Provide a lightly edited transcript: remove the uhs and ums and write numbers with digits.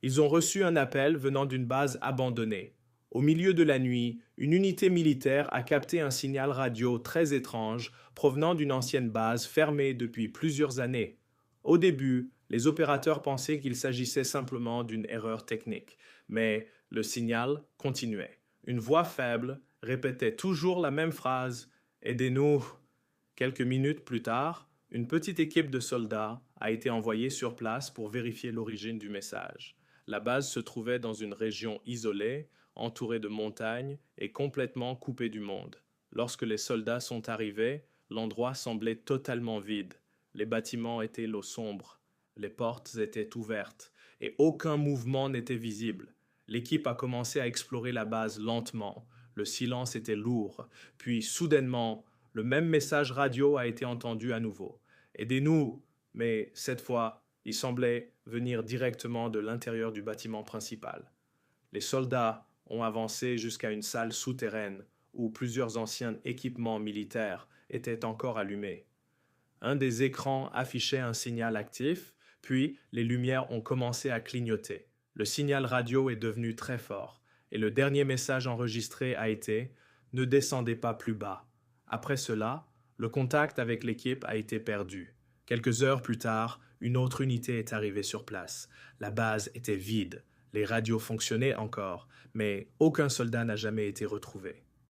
Ils ont reçu un appel venant d'une base abandonnée. Au milieu de la nuit, une unité militaire a capté un signal radio très étrange provenant d'une ancienne base fermée depuis plusieurs années. Au début, les opérateurs pensaient qu'il s'agissait simplement d'une erreur technique, mais le signal continuait. Une voix faible répétait toujours la même phrase: Aidez-nous. Quelques minutes plus tard, une petite équipe de soldats a été envoyée sur place pour vérifier l'origine du message. La base se trouvait dans une région isolée, entourée de montagnes et complètement coupée du monde. Lorsque les soldats sont arrivés, l'endroit semblait totalement vide. Les bâtiments étaient l'eau sombre, les portes étaient ouvertes et aucun mouvement n'était visible. L'équipe a commencé à explorer la base lentement. Le silence était lourd, puis soudainement, le même message radio a été entendu à nouveau. Aidez-nous! Mais cette fois, il semblait venir directement de l'intérieur du bâtiment principal. Les soldats ont avancé jusqu'à une salle souterraine où plusieurs anciens équipements militaires étaient encore allumés. Un des écrans affichait un signal actif, puis les lumières ont commencé à clignoter. Le signal radio est devenu très fort, et le dernier message enregistré a été: Ne descendez pas plus bas. Après cela, le contact avec l'équipe a été perdu. Quelques heures plus tard, une autre unité est arrivée sur place. La base était vide. Les radios fonctionnaient encore, mais aucun soldat n'a jamais été retrouvé.